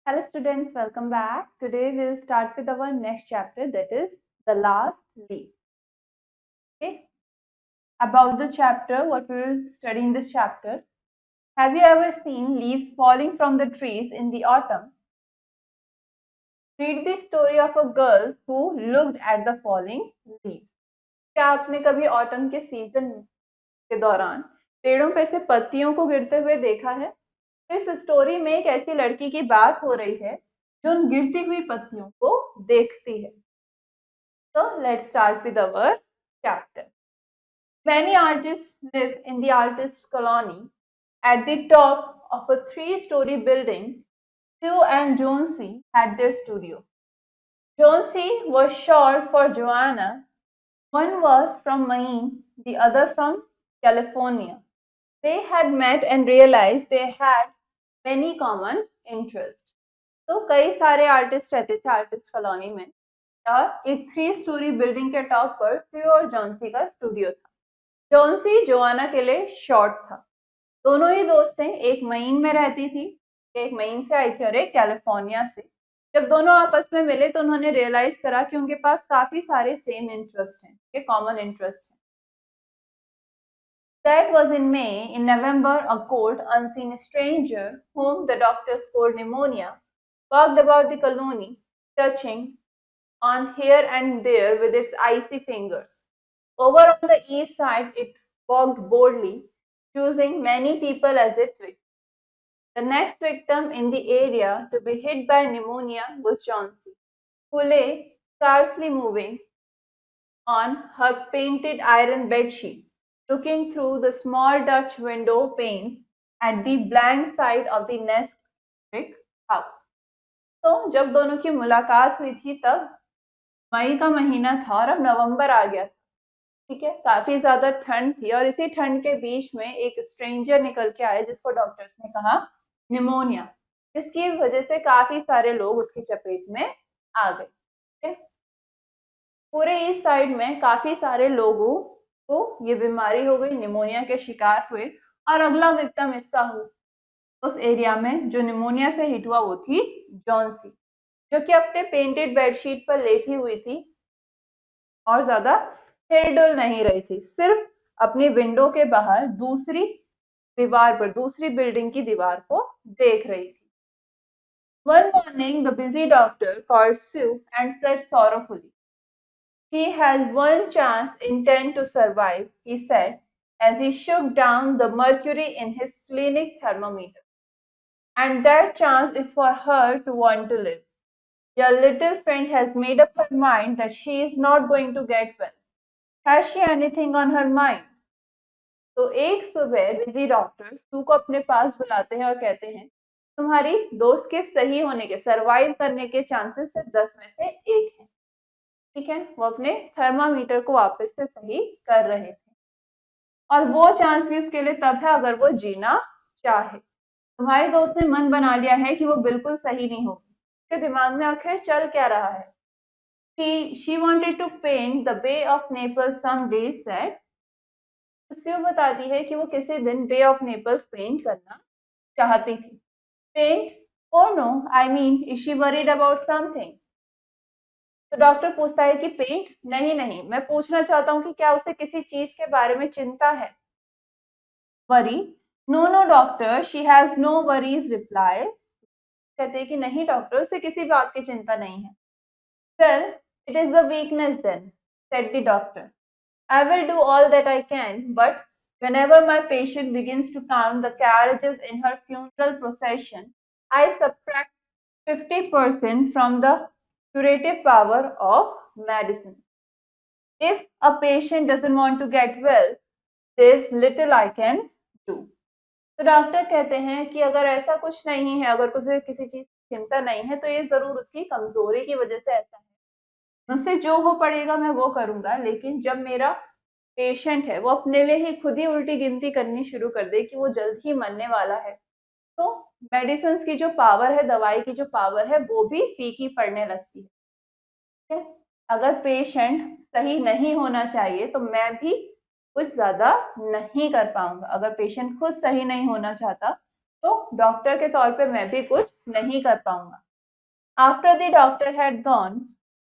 Hello students, welcome back. Today we'll start with our next chapter, that is the last leaf. Okay. About the chapter, what we will study in this chapter. Have you ever seen leaves falling from the trees in the autumn? Read the story of a girl who looked at the falling leaves. क्या आपने कभी autumn के season के दौरान पेड़ों पे से पत्तियों को गिरते हुए देखा है? इस स्टोरी में एक ऐसी लड़की की बात हो रही है जो उन गिरती हुई पत्तियों को देखती है। So let's start with our chapter. Many artists live in the artist colony. At the top of a three-story building, Sue and Jonesy had their studio. Jonesy was short for Joanna. One was from Maine, the other from California. They had met and realized they had many common interests. तो कई सारे artist रहते थे artist colony में और एक 3 story building के top पर सी और जॉन्सी का स्टूडियो था। जॉन्सी जोआना के लिए शॉर्ट था। दोनों ही दोस्त थे, एक मेन में रहती थी, एक मेन से आई थी और एक कैलिफोर्निया से। जब दोनों आपस में मिले तो उन्होंने रियलाइज करा कि उनके पास काफी सारे सेम इंटरेस्ट हैं, कॉमन इंटरेस्ट हैं। That was in May. In November, a cold, unseen stranger, whom the doctors called pneumonia, walked about the colony, touching on here and there with its icy fingers. Over on the east side, it walked boldly, choosing many people as its victims. The next victim in the area to be hit by pneumonia was Chauncey, who lay scarcely moving on her painted iron bedsheet, looking through the small Dutch window panes at the blank side of the Nest brick house. तो जब दोनों की मुलाकात हुई थी तब मई का महीना था और अब नवंबर आ गया था। ठीक है, काफी ज्यादा ठंड थी और इसी ठंड के बीच में एक स्ट्रेंजर निकल के आया जिसको डॉक्टर्स ने कहा निमोनिया, जिसकी वजह से काफी सारे लोग उसकी चपेट में आ गए। ठीक है, पूरे ईस्ट साइड में काफी सारे लोगों को ये बीमारी हो गई, निमोनिया के शिकार हुए और अगला विक्टिम इसका उस एरिया में जो निमोनिया से हिट हुआ वो थी जॉन्सी, जो कि अपने पेंटेड बेडशीट पर लेटी हुई थी और ज्यादा हिलडुल नहीं रही थी, सिर्फ अपनी विंडो के बाहर दूसरी दीवार पर, दूसरी बिल्डिंग की दीवार को देख रही थी। One morning, the busy doctor called Sue and said sorrowfully, "He has one chance in 10 to survive," he said as he shook down the mercury in his clinic thermometer. "And that chance is for her to want to live. Your little friend has made up her mind that she is not going to get well. Has she anything on her mind?" तो एक सुबह busy doctor सू को अपने पास बुलाते हैं और कहते हैं, तुम्हारी दोस्त के सही होने के, सरवाइव करने के चांसेस सिर्फ 10 में से 1 है। ठीक है, वो अपने थर्मामीटर को वापस से सही कर रहे थे और वो चांस भी उसके लिए तब है अगर वो जीना चाहे। तुम्हारे दोस्त ने मन बना लिया है कि वो बिल्कुल सही नहीं होगी। उसके दिमाग में आखिर चल क्या रहा है? She wanted to paint the Bay of Naples someday, said. स्यू बताती है कि वो किसी दिन बे ऑफ नेपल्स पेंट करना चाहती थी। Paint? Oh no, I mean is she worried about something? तो डॉक्टर पूछता है कि पेंट? नहीं नहीं, मैं पूछना चाहता हूँ कि क्या उसे किसी चीज के बारे में चिंता है? Worry? No no doctor, she has no worries, reply. कहते हैं कि नहीं डॉक्टर, उसे किसी बात की चिंता नहीं है। Well, it is the weakness then, said the doctor. I will do all that I can, but whenever my patient begins to count the carriages in her funeral procession, I subtract 50% from the curative power of medicine. If a patient doesn't want to get well, there's little I can do. तो doctor कहते हैं कि अगर ऐसा कुछ नहीं है, अगर उसे किसी चीज की चिंता नहीं है, तो ये जरूर उसकी कमजोरी की वजह से ऐसा है। मुझसे जो हो पड़ेगा मैं वो करूंगा, लेकिन जब मेरा पेशेंट है वो अपने लिए ही खुद ही उल्टी गिनती करनी शुरू कर दे कि वो जल्द ही मरने वाला है, तो मेडिसिन की जो पावर है, दवाई की जो पावर है, वो भी फीकी पड़ने लगती है। ठीक है, अगर पेशेंट सही नहीं होना चाहिए तो मैं भी कुछ ज्यादा नहीं कर पाऊंगा। अगर पेशेंट खुद सही नहीं होना चाहता तो डॉक्टर के तौर पे मैं भी कुछ नहीं कर पाऊंगा. After the doctor had gone,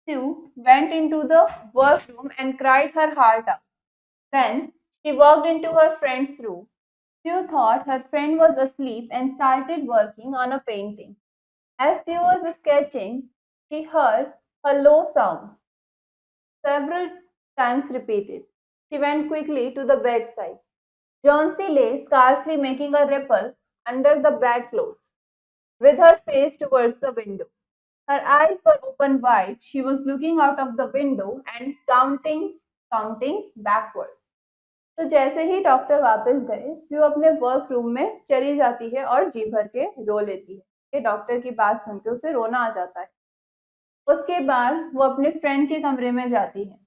Sue went into the workroom and cried her heart out. Then she walked into her friend's room. Sue thought her friend was asleep and started working on a painting. As she was sketching, she heard a low sound, several times repeated. She went quickly to the bedside. Johnsy lay scarcely making a ripple under the bedclothes, with her face towards the window. Her eyes were open wide. She was looking out of the window and counting backward. तो जैसे ही doctor वापस गए, वो अपने work room में चली जाती है और जी भर के रो लेती है. कि डॉक्टर की बात सुन के उसे रोना आ जाता है. उसके बाद वो अपने फ्रेंड के कमरे में जाती है.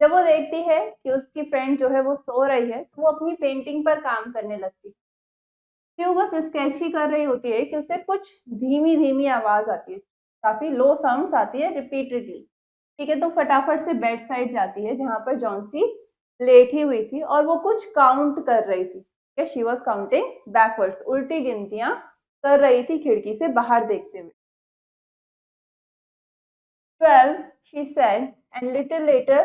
जब वो देखती है कि उसकी फ्रेंड जो है वो सो रही है, तो वो अपनी पेंटिंग पर काम करने लगती है. क्यों बस स्केच ही कर रही होती है कि उसे कुछ धीमी धीमी आवाज आती है, काफी लो साउंड्स आती है रिपीटेडली. ठीक है, तो फटाफट से बेड साइड जाती है जहां पर जॉन्सी लेटी हुई थी और वो कुछ काउंट कर रही थी. शी वॉज काउंटिंग बैकवर्ड्स, उल्टी गिनतियां कर रही थी खिड़की से बाहर देखते हुए. 12, she said, and little later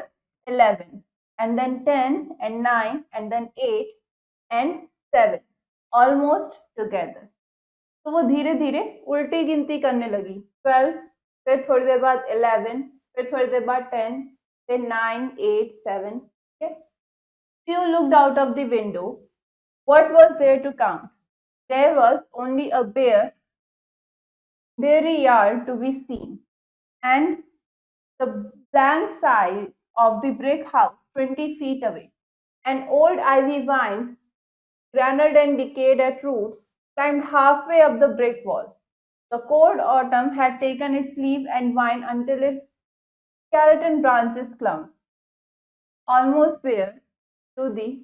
11, and then 10, and 9, and then 8, and 7, almost together. तो वो धीरे धीरे उल्टी गिनती करने लगी. 12, फिर थोड़ी देर बाद 11, फिर थोड़ी देर बाद 10, फिर 9, 8, 7. Okay? Few looked out of the window. What was there to count? There was only a bare yard to be seen, and the blank side of the brick house 20 feet away. An old ivy vine, granite and decayed at roots, climbed halfway up the brick wall. The cold autumn had taken its leaf and vine until its skeleton branches clung, almost bare, to the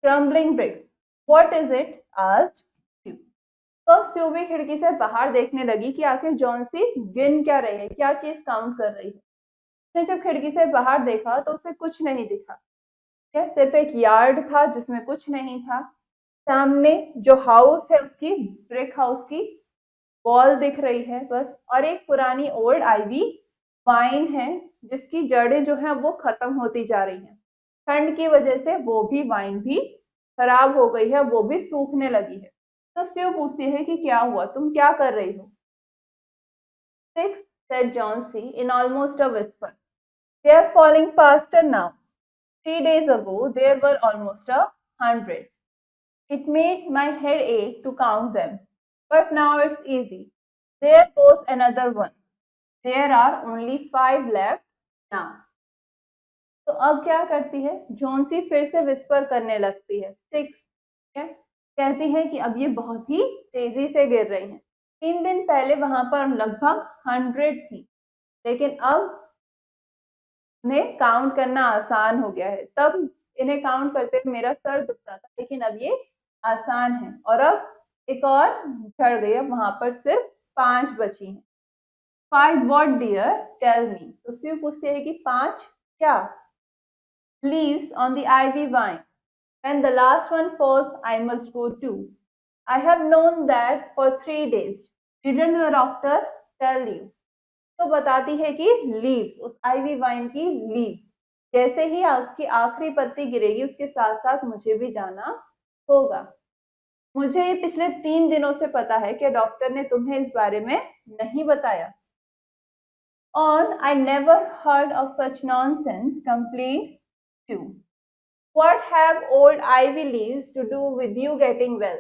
crumbling bricks. What is it? asked Sue. तो अब स्यू भी खिड़की से बाहर देखने लगी कि आखिर जॉन्सी गिन क्या रही है, क्या चीज काउंट कर रही है. उसने जब खिड़की से बाहर देखा तो उसे कुछ नहीं दिखा. क्या सिर्फ एक यार्ड था जिसमें कुछ नहीं था. सामने जो हाउस है उसकी ब्रिक हाउस की वॉल दिख रही है बस, और एक पुरानी ओल्ड आईवी वाइन है जिसकी जड़ें जो है वो खत्म होती जा रही हैं. ठंड की वजह से वो भी वाइन भी खराब हो गई है, वो भी सूखने लगी है. तो स्यू पूछती है कि क्या हुआ, तुम क्या कर रही हो. 6, said Johnsy in almost a whisper. They are falling faster now. 3 days ago there were almost 100. It made my head ache to count them, but now it's easy. There goes another one. There are only 5 left now. तो अब क्या करती है, Johnsy फिर से whisper करने लगती है. 6, कहती है कि अब ये बहुत ही तेजी से गिर रही हैं. 3 दिन पहले वहां पर लगभग 100 थी, लेकिन अब इन्हें काउंट करना आसान हो गया है. तब इन्हें काउंट करते हुए मेरा सर दुखता था, लेकिन अब ये आसान है. और अब एक और झड़ गई, अब वहां पर सिर्फ 5 बची हैं. 5 what dear? Tell me. तो स्यू पूछते हैं कि 5 क्या? Leaves on the ivy vine. When the last one falls, I must go too. I have known that for 3 days. Didn't the doctor tell you? तो बताती है कि लीव्स, उस आईवी वाइन की लीव्स, जैसे ही उसकी आखिरी पत्ती गिरेगी उसके साथ साथ मुझे भी जाना होगा. मुझे ये पिछले 3 दिनों से पता है कि डॉक्टर ने तुम्हें इस बारे में नहीं बताया. On, I never heard of such nonsense, complained Sue. What have old ivy leaves to do with you getting well?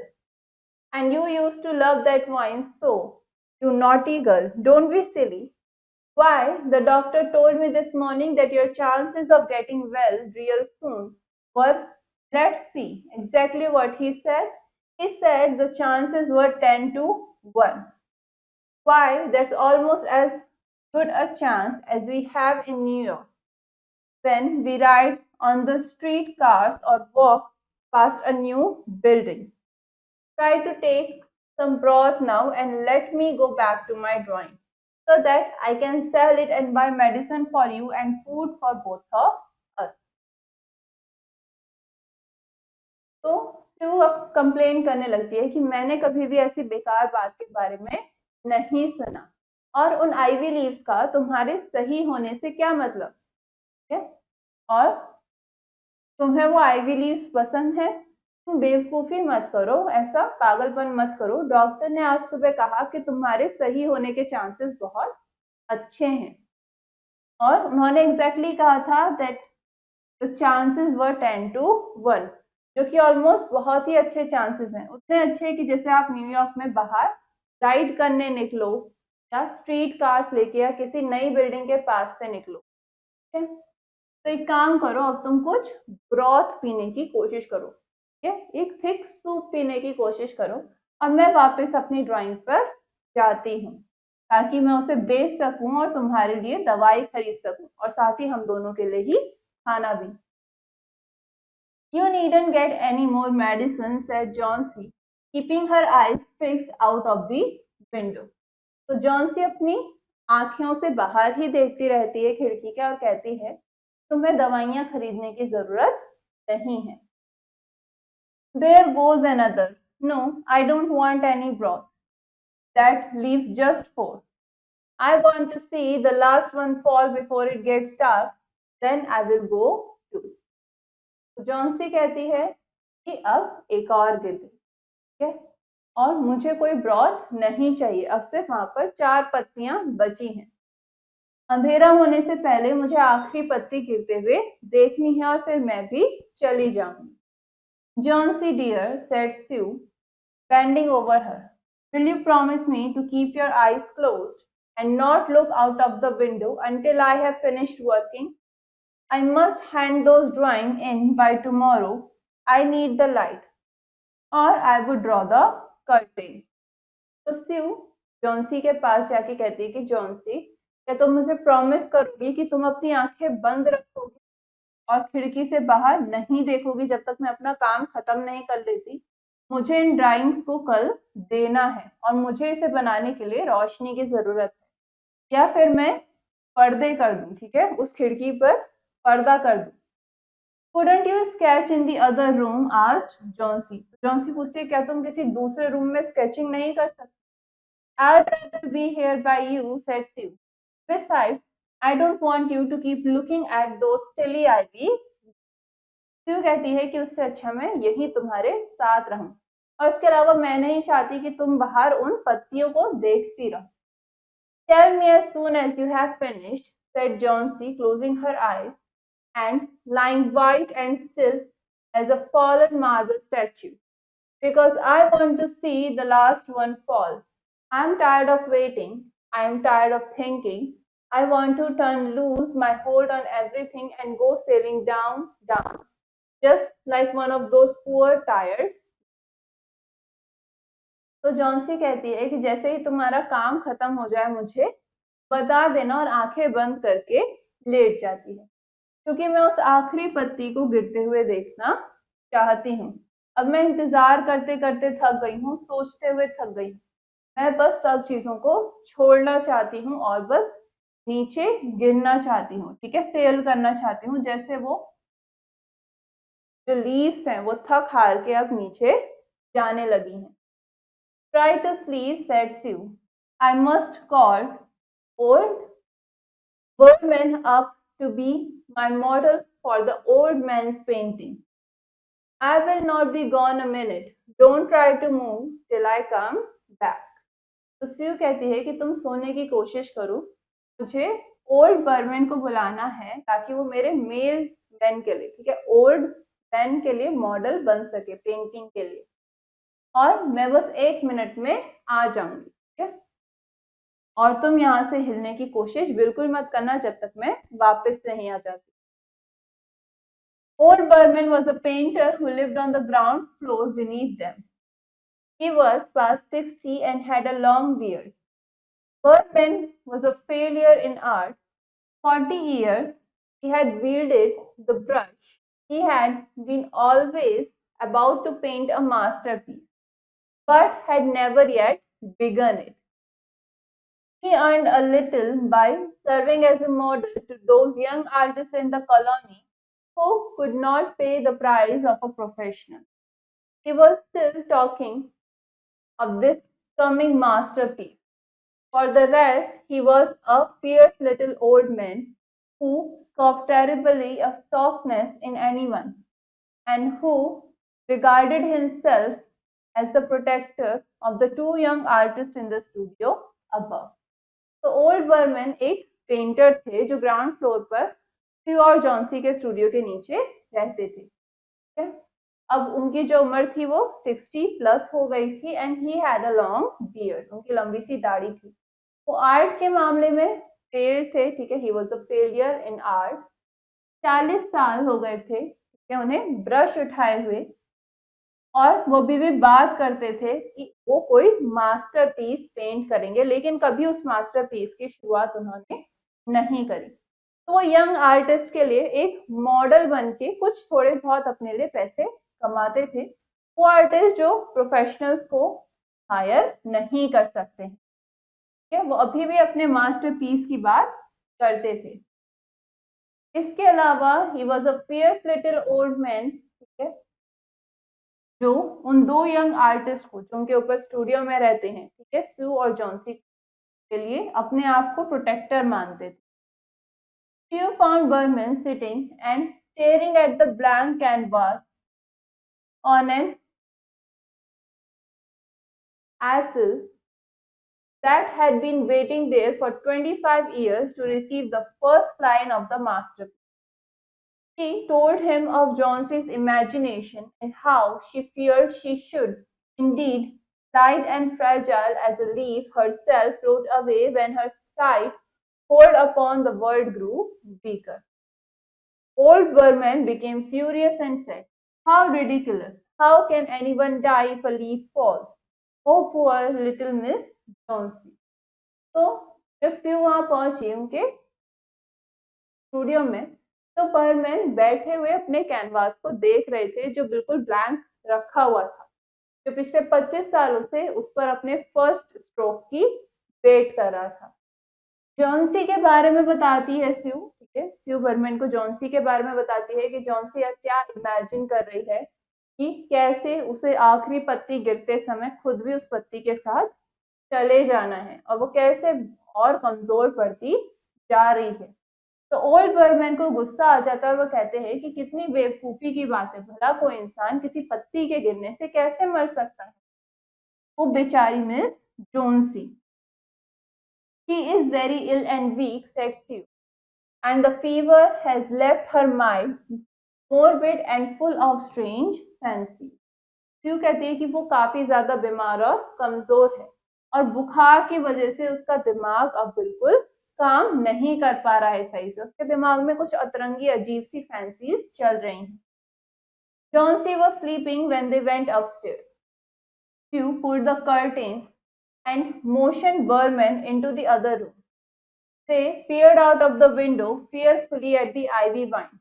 And you used to love that wine so. You naughty girl, don't be silly. Why, the doctor told me this morning that your chances of getting well real soon were, let's see, exactly what he said. He said the chances were 10 to 1. Why, that's almost as good a chance as we have in New York when we ride on the street cars or walk past a new building. Try to take some broth now and let me go back to my drawing so that I can sell it and buy medicine for you and food for both of us. तो स्यू अब complain करने लगती है कि मैंने कभी भी ऐसी बेकार बात के बारे में नहीं सुना, और उन आईवी लीव्स का तुम्हारे सही होने से क्या मतलब, ठीक है? और तुम्हें वो आईवी लीव्स पसंद है? तुम बेवकूफी मत करो, ऐसा पागलपन मत करो। डॉक्टर ने आज सुबह कहा कि तुम्हारे सही होने के चांसेस बहुत अच्छे हैं, और उन्होंने एग्जैक्टली कहा था that the chances were 10 to 1, जो कि ऑलमोस्ट बहुत ही अच्छे चांसेस हैं। उतने अच्छे कि जैसे आप न्यूयॉर्क में बाहर राइड करने निकलो, या स्ट्रीट कार्स लेके, या किसी नई बिल्डिंग के पास से निकलो, ठीक है? तो एक काम करो, अब तुम कुछ ब्रॉथ पीने की कोशिश करो, ठीक है? एक थिक सूप पीने की कोशिश करो। अब मैं वापस अपनी ड्राइंग पर जाती हूँ, ताकि मैं उसे बेच सकूं और तुम्हारे लिए दवाई खरीद सकूं, और साथ ही हम दोनों के लिए ही खाना भी। You needn't get any more medicine, said Johnsy, keeping her eyes fixed out of the window. तो जॉन्सी अपनी आंखों से बाहर ही देखती रहती है खिड़की के, और कहती है तुम्हें दवाइयां खरीदने की जरूरत नहीं है। There goes another. No, I don't want any broth. That leaves just 4. I want to see the last one fall before it gets dark. Then I will go too. Johnsy कहती है कि अब एक और गिर गई, ठीक है? और मुझे कोई ब्रॉथ नहीं चाहिए, अब सिर्फ वहां पर 4 पत्तियां बची हैं। अंधेरा होने से पहले मुझे आखिरी पत्ती गिरते हुए देखनी है, और फिर मैं भी चली जाऊंगी। Johnsy dear, said sue, bending over her, will you promise me to keep your eyes closed and not look out of the window until I have finished working? I must hand those drawings in by tomorrow. I need the light, or I would draw the curtain. तो स्यू Johnsy के पास जाके कहती है कि Johnsy, क्या तुम मुझे promise करोगी कि तुम अपनी आंखें बंद रखोगी और खिड़की से बाहर नहीं देखोगी जब तक मैं अपना काम खत्म नहीं कर लेती? मुझे इन ड्राइंग्स को कल देना है, और मुझे इसे बनाने के लिए रोशनी की जरूरत है, या फिर मैं पर्दे कर दूं, ठीक है? उस खिड़की पर पर्दा कर दूं। Couldn't you sketch in the other room? asked Johnsy. Johnsy पूछती है क्या तुम किसी दूसरे रूम में स्केचिंग नहीं कर सकते? I'd rather be here by you, said Sue. Besides, I don't want you to keep looking at those silly ivy. Sue कहती है कि उससे अच्छा मैं यहीं तुम्हारे साथ रहूं, और इसके अलावा मैं नहीं चाहती कि तुम बाहर उन पत्तियों को देखती रहो। Tell me as soon as you have finished, said Johnsy, closing her eyes and lying white and still as a fallen marble statue, because I want to see the last one fall. I'm tired of waiting. I'm tired of thinking. I want to turn loose my hold on everything and go sailing down, down, just like one of those poor tired. तो Johnsy कहती है कि जैसे ही तुम्हारा काम खत्म हो जाए मुझे बता देना, और आंखें बंद करके लेट जाती है, क्योंकि मैं उस आखिरी पत्ती को गिरते हुए देखना चाहती हूँ। अब मैं इंतजार करते करते थक गई हूँ, सोचते हुए थक गई हूँ। मैं बस सब चीजों को छोड़ना चाहती हूँ और बस नीचे गिरना चाहती हूँ, ठीक है? सेल करना चाहती हूँ, जैसे वो जो लीव्स हैं वो थक हार के अब नीचे जाने लगी हैं। Try to sleep, said Sue. I must call old Birdman up to be my model for the old man's painting. I will not be gone a minute. Don't try to move till I come back. तो स्यू कहती है कि तुम सोने की कोशिश करो, मुझे ओल्ड बर्मन को बुलाना है ताकि वो मेरे मेल मैन के लिए, ठीक है, ओल्ड मैन के लिए मॉडल बन सके पेंटिंग के लिए, और मैं बस 1 मिनट में आ जाऊंगी, ठीक है? और तुम यहाँ से हिलने की कोशिश बिल्कुल मत करना जब तक मैं वापस नहीं आ जाती। Old Berman was a painter who lived on the ground floor beneath them. He was past 60 and had a long beard. Berman was a failure in art. 40 years he had wielded the brush. He had been always about to paint a masterpiece, but had never yet begun it. He earned a little by serving as a model to those young artists in the colony who could not pay the price of a professional. he was still talking of this coming masterpiece. For the rest, he was a fierce little old man who scoffed terribly of softness in anyone, and who regarded himself as the protector of the two young artists in the studio above. तो old Burman एक painter थे जो ground floor पर स्यू और Johnsy के studio के नीचे रहते थे. ठीक है? अब उनकी जो उम्र थी वो 60 प्लस हो गई थी and he had a long beard. उनकी लंबी सी दाढ़ी थी. वो आर्ट के मामले में फेल थे. ठीक है, he was a failure in art. 40 साल हो गए थे ठीक है उन्हें ब्रश उठाए हुए, और वो भी बात करते थे कि वो कोई मास्टरपीस पेंट करेंगे, लेकिन कभी उस मास्टरपीस की शुरुआत उन्होंने नहीं करी. तो वो यंग आर्टिस्ट के लिए एक मॉडल बन के कुछ थोड़े बहुत अपने लिए पैसे कमाते थे. वो आर्टिस्ट जो प्रोफेशनल्स को हायर नहीं कर सकते हैं. ठीक है, वो अभी भी अपने मास्टरपीस की बात करते थे. इसके अलावा he was a fierce little old man. ठीक है, जो उन दो यंग आर्टिस्ट को जो उनके ऊपर स्टूडियो में रहते हैं, ठीक है, सू और जॉन्सी के लिए अपने आप को प्रोटेक्टर मानते थे. Sue found Berman sitting and staring at the blank canvas on an easel that had been waiting there for 25 years to receive the first line of the masterpiece. She told him of Johnson's imagination and how she feared she should, indeed, light and fragile as a leaf herself, float away when her sight, poured upon the world, grew weaker. Old Berman became furious and said, "How ridiculous! How can anyone die if a leaf falls? Oh, poor little Miss Jonesy." तो जब स्यू वहां पहुंची उनके studio में, तो बर्मन बैठे हुए अपने कैनवास को देख रहे थे जो बिल्कुल ब्लैंक रखा हुआ था, जो पिछले 25 सालों से उस पर अपने फर्स्ट स्ट्रोक की वेट कर रहा था. जॉन्सी के बारे में बताती है स्यू. ठीक है, स्यू बर्मन को जॉन्सी के बारे में बताती है कि जॉन्सी अब क्या इमेजिन कर रही है कि कैसे उसे आखिरी पत्ती गिरते समय खुद भी उस पत्ती के साथ चले जाना है, और वो कैसे और कमजोर पड़ती जा रही है. तो ओल्ड बर्मन को गुस्सा आ जाता है और वो कहते हैं कि कितनी बेवकूफी की बात है, भला कोई इंसान किसी पत्ती के गिरने से कैसे मर सकता है. वो बेचारी miss जोन्सी. She is very ill and weak, said Sue, and the fever has left her mind morbid and full of strange fancies. Sue कहती है कि वो काफी ज्यादा बीमार और कमजोर है, और बुखार की वजह से उसका दिमाग अब बिल्कुल काम नहीं कर पा रहा है सही से. उसके दिमाग में कुछ अतरंगी अजीब सी फैंसीज चल रही हैं. Johnsy was sleeping when they went upstairs. Sue pulled the curtains and motioned Berman into the other room. They peered out of the window fearfully at the ivy vine.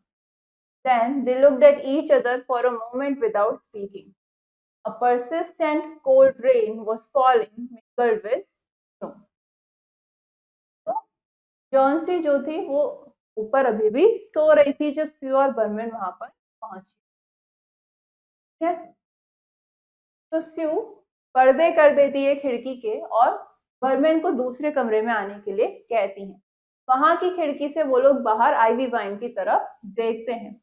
Then they looked at each other for a moment without speaking. A persistent cold rain was falling, mingled with snow. तो Johnsy जो थी वो ऊपर अभी भी सो रही थी जब स्यू और बर्मन वहां पर पहुंची. ठीक है, तो स्यू पर्दे कर देती है खिड़की के और बर्मन को दूसरे कमरे में आने के लिए कहती हैं. वहां की खिड़की से वो लोग बाहर आईवी वाइन की तरफ देखते हैं,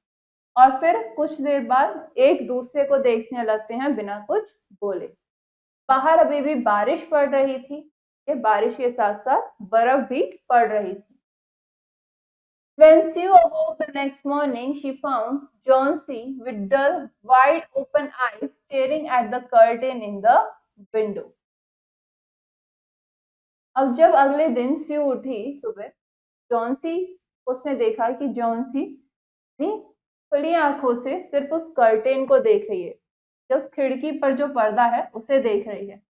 और फिर कुछ देर बाद एक दूसरे को देखने लगते हैं बिना कुछ बोले. बाहर अभी भी बारिश पड़ रही थी. बारिश के साथ साथ बर्फ भी पड़ रही थी. When Sue awoke the next morning, she found Johnsy with dull, wide open eyes staring at the curtain in the window. अब जब अगले दिन स्यू उठी सुबह, जॉन्सी उसने देखा कि जॉन्सी खुली आंखों से सिर्फ उस कर्टेन को देख रही है, जो उस खिड़की पर जो पर्दा है उसे देख रही है.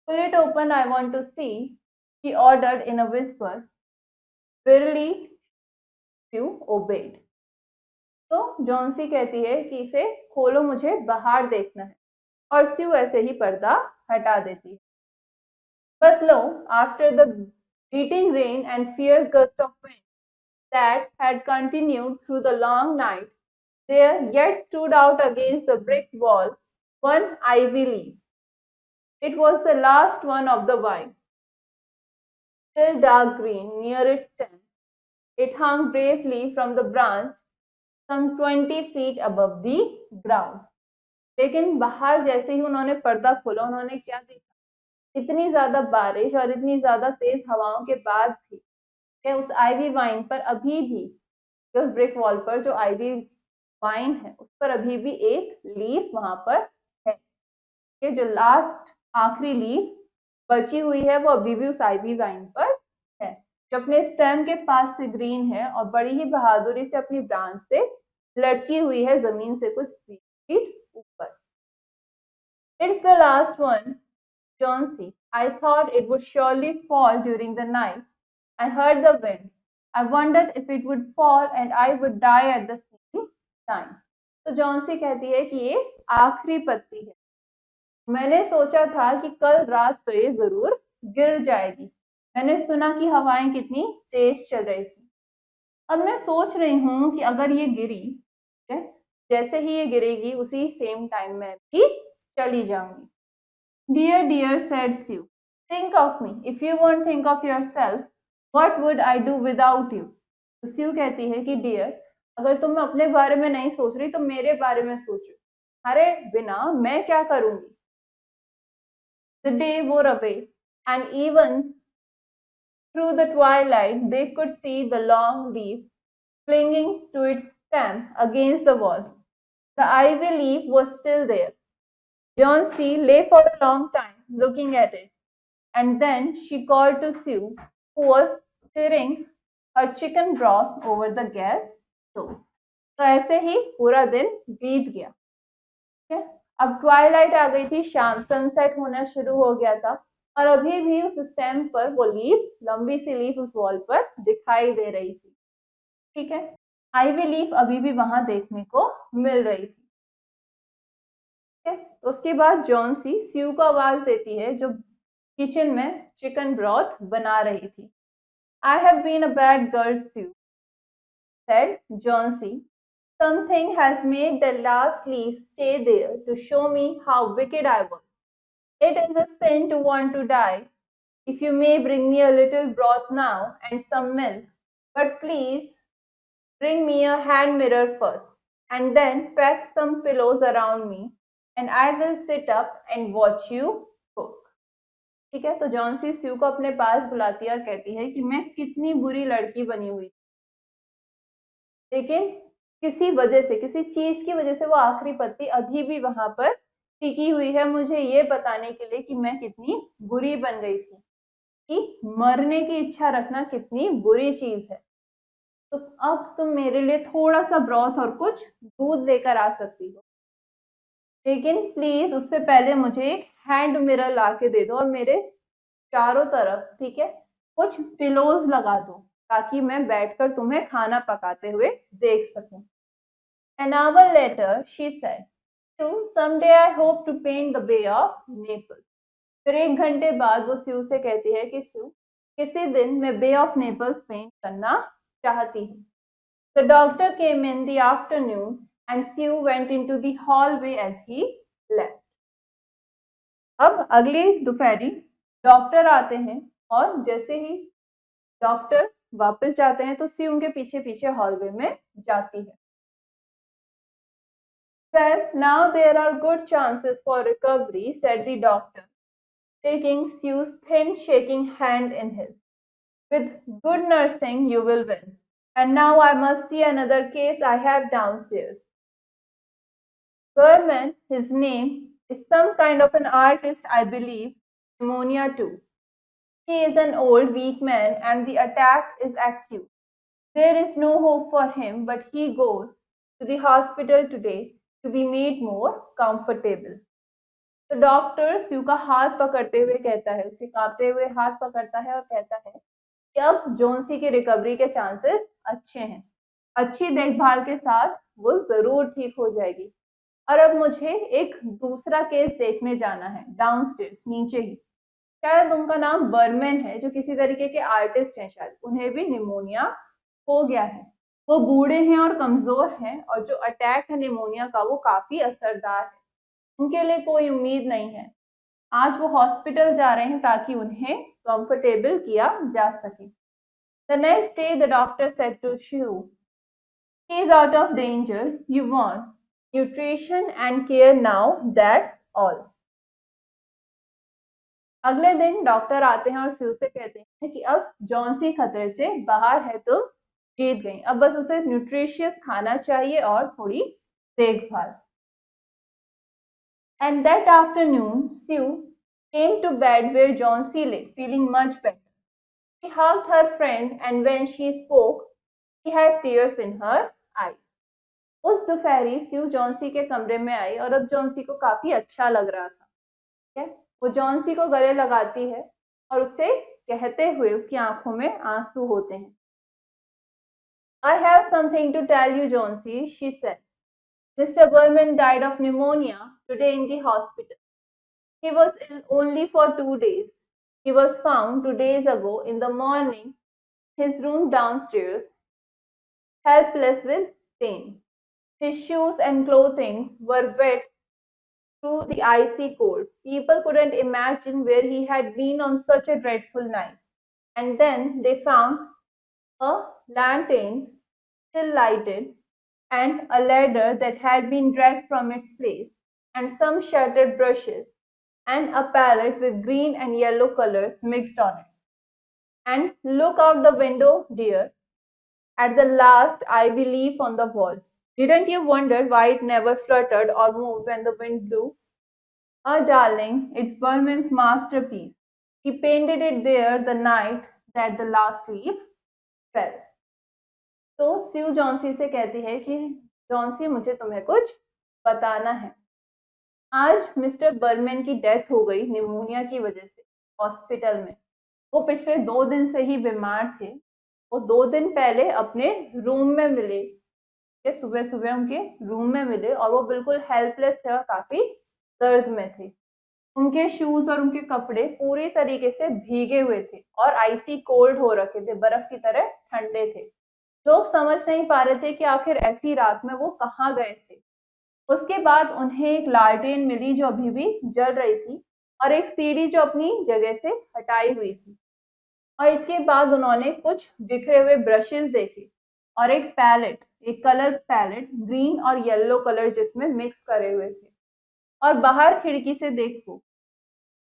Pull it open, I want to see, she ordered in a whisper. Wearily, Sue obeyed. तो जॉन्सी कहती है कि इसे खोलो, मुझे बाहर देखना है, और स्यू ऐसे ही पर्दा हटा देती है. But lo, after the beating rain and fierce gust of wind that had continued through the long night, there yet stood out against the brick wall one ivy leaf. It was the last one of the vine, still dark green near its stem. It hung bravely from the branch some 20 feet above the ground. लेकिन बाहर जैसे ही उन्होंने पर्दा खोला, उन्होंने क्या देखा? इतनी ज्यादा बारिश और इतनी ज्यादा तेज हवाओं के बाद भी कि उस आइवी वाइन पर अभी भी, उस ब्रिक वॉल पर जो आइवी वाइन है उस पर अभी भी एक लीफ वहां पर है। कि जो लास्ट आखिरी लीफ बची हुई है वो अभी भी उस आइवी वाइन पर है, जो अपने स्टेम के पास से ग्रीन है और बड़ी ही बहादुरी से अपनी ब्रांच से लटकी हुई है जमीन से कुछ फीट ऊपर। It's the last one, Johnsy. I thought it would surely fall during the night. I heard the wind. I wondered if it would fall and I would die at the same time. तो Johnsy कहती है कि ये आखिरी पत्ती है। मैंने सोचा था कि कल रात तो ये जरूर गिर जाएगी। मैंने सुना कि हवाएं कितनी तेज चल रही थी। अब मैं सोच रही हूँ कि अगर ये गिरी, जैसे ही ये गिरेगी उसी सेम टाइम मैं भी चली जाऊंगी। Dear, dear, said Sue, think of me. If you won't think of yourself, what would I do without you? तो Sue कहती है कि डियर, अगर तुम अपने बारे में नहीं सोच रही तो मेरे बारे में सोचो। अरे बिना मैं क्या करूंगी? The day wore away, and even through the twilight they could see the long leaf clinging to its stem against the wall. The ivy leaf was still there. John C. lay for a long time looking at it, and then she called to Sue, who was stirring her chicken broth over the gas stove. तो ऐसे ही पूरा दिन बीत गया। ठीक है, अब Twilight आ गई थी, शाम, सनसेट होना शुरू हो गया था और अभी भी उस स्टेम पर वो लीफ, लंबी सी लीफ उस वॉल पर दिखाई दे रही थी। ठीक है, आइवी लीफ अभी भी वहां देखने को मिल रही थी। तो उसके बाद जॉन सी स्यू को आवाज देती है जो किचन में चिकन ब्रॉथ बना रही थी। I have been a bad girl, Sue said Johnsy. Something has made the last leaf stay there to show me how wicked I was. It is a sin to want to die. If you may bring me a little broth now and some milk, but please bring me a hand mirror first, and then pack some pillows around me, and I will sit up and watch you cook. ठीक है, तो Johnsy स्यू को अपने पास बुलाती है और कहती है कि मैं कितनी बुरी लड़की बनी हुई, लेकिन किसी वजह से, किसी चीज की वजह से वो आखिरी पत्ती अभी भी वहां पर टिकी हुई है, मुझे ये बताने के लिए कि मैं कितनी बुरी बन गई थी, कि मरने की इच्छा रखना कितनी बुरी चीज है। तो अब तुम मेरे लिए थोड़ा सा ब्रॉथ और कुछ दूध लेकर आ सकती हो, लेकिन प्लीज उससे पहले मुझे एक हैंड मिरर ला के दे दो और मेरे चारों तरफ, ठीक है, कुछ पिलोज लगा दो ताकि मैं बैठकर तुम्हें खाना पकाते हुए देख सकूं। An hour later, she said, Sue, someday I hope to paint the Bay of Naples. फिर एक घंटे बाद वो स्यू से कहती है कि स्यू, किसी दिन मैं बे ऑफ नेपल्स पेंट करना चाहती हूँ। The doctor came in the afternoon and Sue went into the hallway as he left. अब अगली दोपहरी डॉक्टर आते हैं और जैसे ही डॉक्टर वापस जाते हैं तो सी उनके पीछे पीछे हॉलवे में जाती है। Well, now there are good chances for recovery, said the doctor, taking Sue's thin, shaking hand in his. With good nursing, you will win. And now I must see another case I have downstairs. Berman, his name, is some kind of an artist, I believe. Pneumonia too. He is an old, weak man, and the attack is acute. There is no hope for him, but he goes to the hospital today to be made more comfortable. तो doctor स्यू का हाथ पकड़ते हुए कहता है, उसके कांपते हुए हाथ पकड़ता है और कहता है कि अब जोन्सी की रिकवरी के चांसेस अच्छे हैं, अच्छी देखभाल के साथ वो जरूर ठीक हो जाएगी। और अब मुझे एक दूसरा केस देखने जाना है, डाउनस्टेयर्स, नीचे ही। शायद उनका नाम बर्मन है, जो किसी तरीके के आर्टिस्ट हैं, शायद उन्हें भी निमोनिया हो गया है। वो बूढ़े हैं और कमजोर हैं और जो अटैक है निमोनिया का वो काफी असरदार है। उनके लिए कोई उम्मीद नहीं है। आज वो हॉस्पिटल जा रहे हैं ताकि उन्हें कंफर्टेबल किया जा सके। The next day the doctor said to Shiv, he is out of danger. You want nutrition and care now, that's all. अगले दिन डॉक्टर आते हैं और शिव से कहते हैं कि अब जॉन्सी खतरे से बाहर है, तो जीत गई, अब बस उसे न्यूट्रिशियस खाना चाहिए और थोड़ी देखभाल। And that afternoon, Sue came to bed where Johnsy lay, feeling much better. She hugged her friend, and when she spoke, she had tears in her eyes. उस दोपहरी स्यू जॉन्सी के कमरे में आई और अब जॉन्सी को काफी अच्छा लग रहा था। ठीक है, वो जॉन्सी को गले लगाती है और उससे कहते हुए उसकी आंखों में आंसू होते हैं। I have something to tell you, Johnsy, she said. Mr. Berman died of pneumonia today in the hospital. He was ill only for 2 days. He was found 2 days ago in the morning, his room downstairs, helpless with pain. His shoes and clothing were wet through the icy cold. People couldn't imagine where he had been on such a dreadful night. And then they found a lantern still lighted, and a ladder that had been dragged from its place, and some shattered brushes, and a palette with green and yellow colors mixed on it. And look out the window, dear, at the last ivy leaf on the wall. Didn't you wonder why it never fluttered or moved when the wind blew? Ah, darling, it's Berman's masterpiece. He painted it there the night that the last leaf fell. तो स्यू Johnsy से कहती है कि Johnsy, मुझे तुम्हें कुछ बताना है। आज मिस्टर बर्मन की डेथ हो गई निमोनिया की वजह से हॉस्पिटल में। वो पिछले 2 दिन से ही बीमार थे। वो 2 दिन पहले अपने रूम में मिले, सुबह सुबह उनके रूम में मिले और वो बिल्कुल हेल्पलेस थे और काफी दर्द में थे। उनके शूज और उनके कपड़े पूरी तरीके से भीगे हुए थे और आइसी कोल्ड हो रखे थे, बर्फ की तरह ठंडे थे। लोग समझ नहीं पा रहे थे कि आखिर ऐसी रात में वो कहाँ गए थे। उसके बाद उन्हें एक लालटेन मिली जो अभी भी जल रही थी और एक सीढ़ी जो अपनी जगह से हटाई हुई थी। और इसके बाद उन्होंने कुछ बिखरे हुए ब्रशेस देखे और एक पैलेट, एक कलर पैलेट ग्रीन और येलो कलर जिसमें मिक्स करे हुए थे। और बाहर खिड़की से देखो,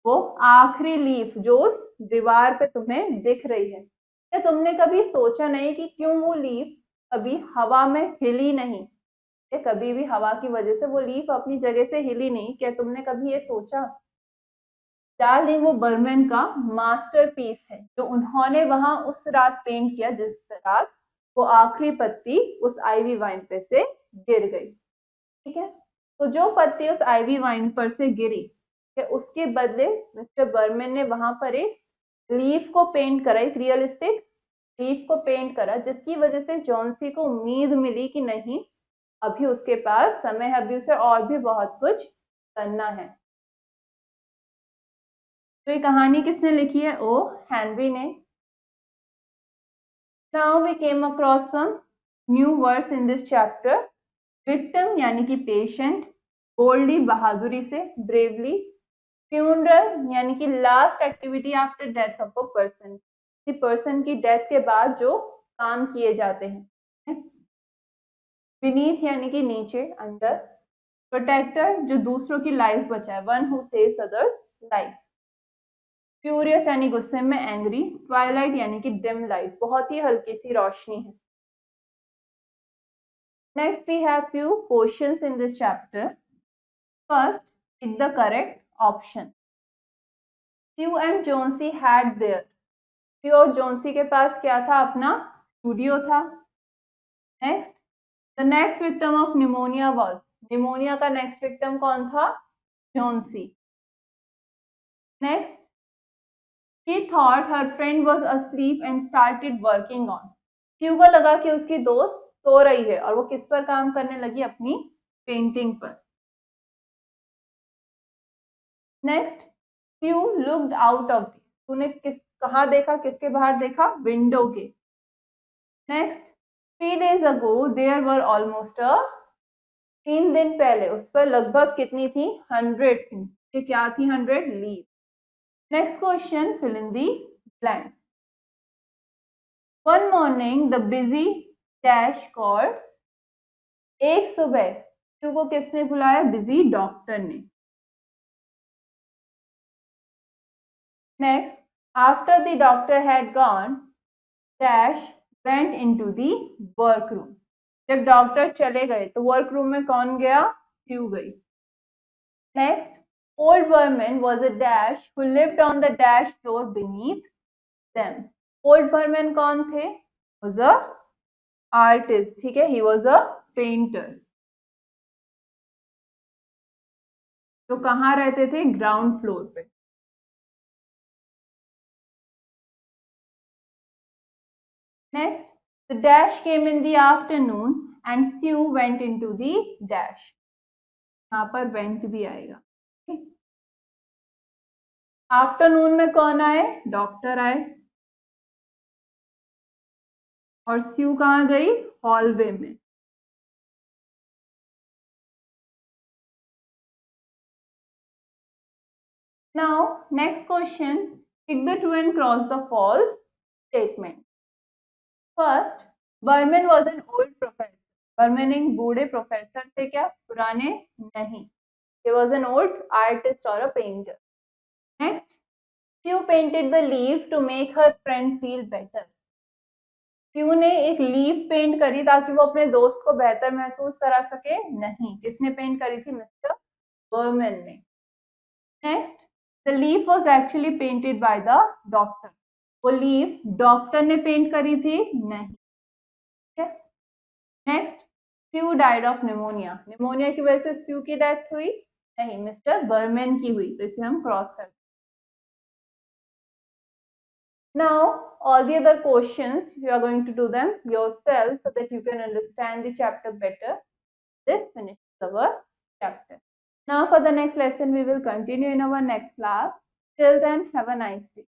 वो आखिरी लीफ जो उस दीवार पे तुम्हें दिख रही है। क्या तुमने कभी सोचा नहीं कि क्यों वो लीफ कभी हवा में हिली नहीं? क्या कभी भी हवा की वजह से वो लीफ अपनी जगह से हिली नहीं? क्या तुमने कभी ये सोचा? डार्लिंग, वो बर्मन का मास्टरपीस है जो उन्होंने वहां उस रात पेंट किया जिस रात वो आखिरी पत्ती उस आईवी वाइन पे से गिर गई। ठीक है, तो जो पत्ती उस आईवी वाइन पर से गिरी, उसके बदले मिस्टर बर्मन ने वहां पर एक लीफ को पेंट करा, एक रियलिस्टिक लीफ को पेंट करा, जिसकी वजह से जॉन्सी को उम्मीद मिली कि नहीं, अभी उसके पास समय है, अभी उसे और भी बहुत कुछ करना है। तो ये कहानी किसने लिखी है? ओ हेनरी ने। Now we came across some new words in this chapter. Victim यानी कि पेशेंट, बोल्डली बहादुरी से, ब्रेवली, फ्यूनरल यानी कि last activity after death of a person, किसी पर्सन की डेथ के बाद जो काम किए जाते हैं। बीनीथ यानी कि नीचे, अंडर। प्रोटेक्टर जो दूसरों की लाइफ बचाए, one who saves others life. Furious यानी गुस्से में, एंग्री। ट्वाइलाइट यानी कि डिम लाइट, बहुत ही हल्की सी रोशनी है। Next we have few questions in this chapter. First, pick the correct option. Sue and Johnsy had there, Sue और जोन्सी के पास क्या था? अपना स्टूडियो था। Next, the next victim of pneumonia was, pneumonia का नेक्स्ट विक्टिम कौन था? Johnsy. Next, she thought her friend was asleep and started working on, स्यू को लगा कि उसकी दोस्त सो रही है और वो किस पर काम करने लगी? अपनी पेंटिंग पर। Next, Sue looked out of, तूने कहाँ देखा, किसके बाहर देखा? विंडो के। Next, 3 days ago there were almost a 3 दिन पहले उस पर लगभग कितनी थी? 100 थी। ये क्या थी? 100 leave. Next question, fill in the blanks. One morning the busy dash called. एक सुबह शिव को किसने बुलाया? बिजी डॉक्टर ने। Next, after the doctor had gone dash went into the work room. जब डॉक्टर चले गए तो वर्क रूम में कौन गया? शिव गई। Next, old Behrman was a dash who lived on the dash floor beneath them. Old Behrman कौन थे? वॉज अ आर्टिस्ट, ठीक है, ही वॉज अ पेंटर। तो कहाँ रहते थे? ग्राउंड फ्लोर पे। Next, the dash came in the afternoon and Sue went into the dash. यहाँ पर वेंट भी आएगा। आफ्टरनून में कौन आए? डॉक्टर आए। और Sue कहाँ गई? हॉलवे में। Now, next question. Pick the true and cross the false statement. First, Berman was an old professor. Berman एक बूढ़े प्रोफेसर थे क्या? पुराने? नहीं. He was an old artist or a painter. Next, Sue painted the leaf to make her friend feel better. Sue ने एक leaf paint करी ताकि वो अपने दोस्त को बेहतर महसूस करा सके? नहीं. किसने पेंट करी थी? मिस्टर बर्मन ने. Next, the leaf was actually painted by the doctor. वो लीफ डॉक्टर ने पेंट करी थी? नहीं. ठीक है. Next, Sue died of pneumonia. Pneumonia की वजह से Sue की डेथ हुई? नहीं, मिस्टर बर्मन की हुई. तो इसे हम क्रॉस करते हैं. Now, all the other questions, you are going to do them yourself so that you can understand the chapter better. This finishes our chapter. Now, for the next lesson, we will continue in our next class. Till then, have a nice day.